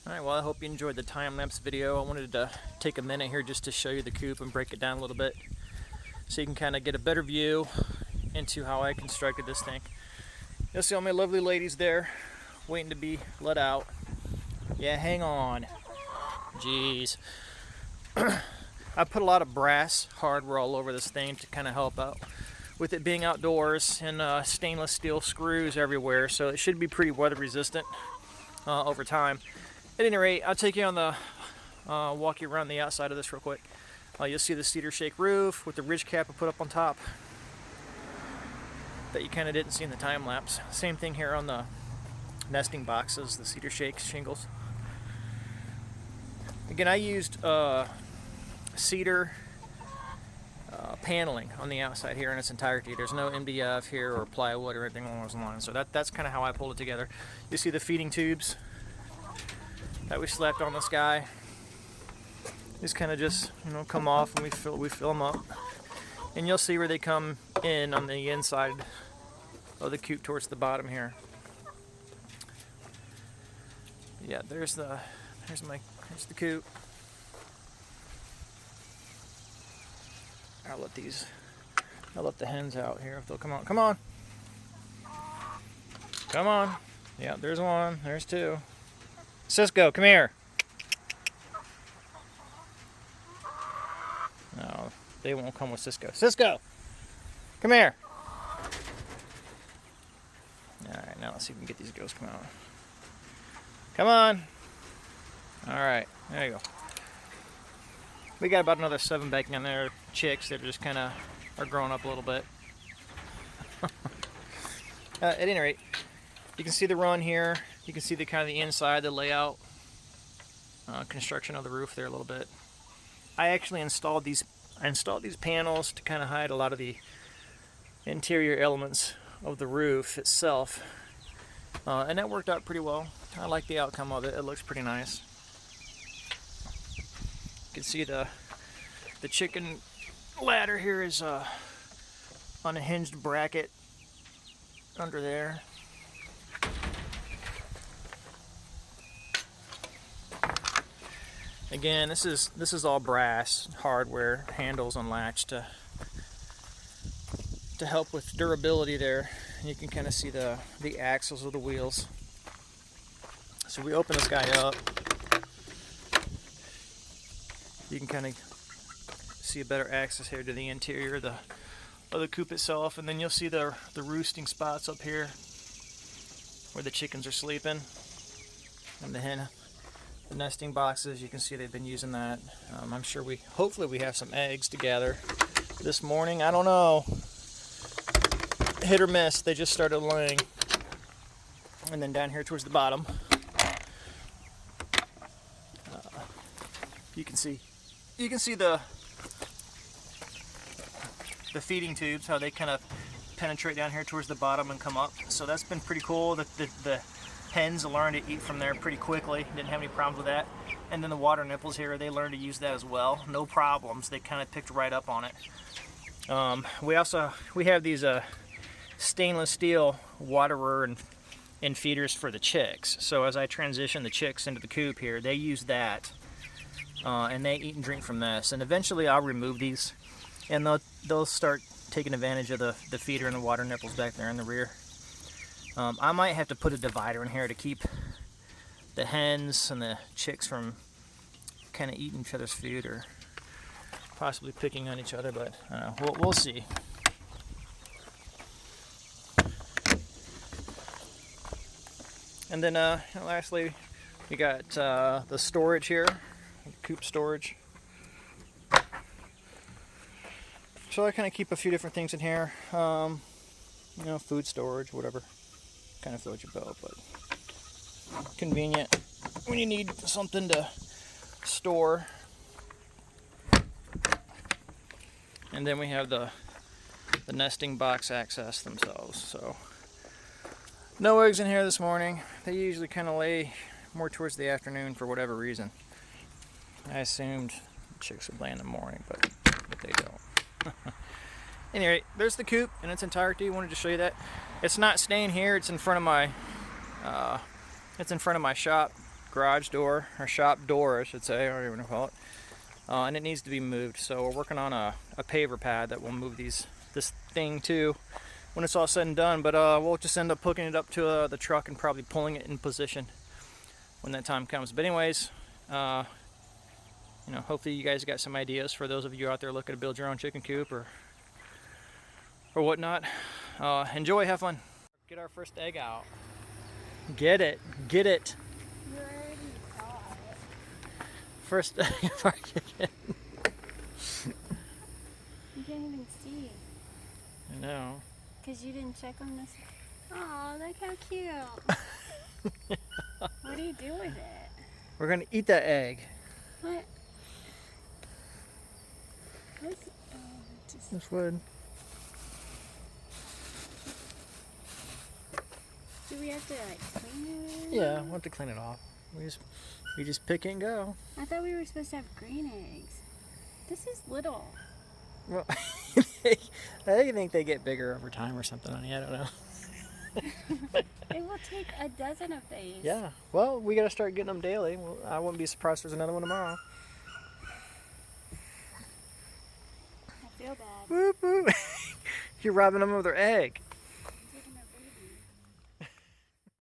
Alright, well I hope you enjoyed the time-lapse video. I wanted to take a minute here just to show you the coop and break it down a little bit so you can kind of get a better view into how I constructed this thing. You'll see all my lovely ladies there waiting to be let out. Yeah, hang on. Jeez. I put a lot of brass hardware all over this thing to kind of help out with it being outdoors, and stainless steel screws everywhere, so it should be pretty weather resistant over time. At any rate, I'll take you on the walk you around the outside of this real quick. You'll see the cedar shake roof with the ridge cap I put up on top that you kind of didn't see in the time lapse. Same thing here on the nesting boxes, the cedar shake shingles. Again, I used cedar paneling on the outside here in its entirety. There's no MDF here or plywood or anything along those lines. So that's kind of how I pulled it together. You see the feeding tubes that we slapped on this guy. These kind of just, come off and we fill them up. And you'll see where they come in on the inside of the coop towards the bottom here. Yeah, there's the coop. I'll let the hens out here if they'll come on. Come on. Come on. Yeah, there's one. There's two. Cisco, come here. No, they won't come with Cisco. Cisco, come here. Alright, now let's see if we can get these girls to come out. Come on. Alright, there you go. We got about another 7 back in there, chicks that just kind of are growing up a little bit. At any rate, you can see the run here. You can see the kind of the inside, the layout, construction of the roof there a little bit. I actually installed these panels to kind of hide a lot of the interior elements of the roof itself, and that worked out pretty well. I like the outcome of it. It looks pretty nice. You can see the chicken ladder here is on a hinged bracket under there. Again, this is all brass hardware, handles and latch to help with durability there. And you can kind of see the axles of the wheels. So we open this guy up. You can kind of see a better access here to the interior of the coop itself, and then you'll see the roosting spots up here where the chickens are sleeping, and the nesting boxes. You can see they've been using that. I'm sure hopefully we have some eggs to gather this morning. I don't know. Hit or miss. They just started laying. And then down here towards the bottom, you can see the feeding tubes, how they kind of penetrate down here towards the bottom and come up. So that's been pretty cool. The hens learned to eat from there pretty quickly. Didn't have any problems with that. And then the water nipples here, they learned to use that as well. No problems. They kind of picked right up on it. We have these stainless steel waterer and feeders for the chicks. So as I transition the chicks into the coop here, they use that, and they eat and drink from this. And eventually I'll remove these, and they'll start taking advantage of the feeder and the water nipples back there in the rear. I might have to put a divider in here to keep the hens and the chicks from kind of eating each other's food or possibly picking on each other, but I don't know. We'll see. And then lastly, we got the storage here, coop storage. So I kind of keep a few different things in here, food storage, whatever kind of floats your boat, but convenient when you need something to store. And then we have the nesting box access themselves. So no eggs in here this morning. They usually kind of lay more towards the afternoon for whatever reason. I assumed chicks would lay in the morning, but they don't. Anyway, there's the coop in its entirety. I wanted to show you that. It's not staying here. It's in front of my shop. garage door, or shop door I should say, I don't even know what to call it. And it needs to be moved, so we're working on a paver pad that will move this thing to when it's all said and done. But we'll just end up hooking it up to the truck and probably pulling it in position when that time comes. But anyways, you know, hopefully you guys got some ideas for those of you out there looking to build your own chicken coop or whatnot. Enjoy, have fun. Get our first egg out. Get it, get it. You already saw it. First egg of our chicken. You can't even see. I know. Because you didn't check on this. Oh, look how cute. What do you do with it? We're gonna eat that egg. What? This wood. Do we have to like clean it? Yeah, we'll have to clean it off. We just pick it and go. I thought we were supposed to have green eggs. This is little. Well, I think they get bigger over time or something, honey. I don't know. It will take a dozen of these. Yeah. Well, we gotta start getting them daily. Well, I wouldn't be surprised if there's another one tomorrow. I feel bad. Whoop, whoop. You're robbing them of their egg.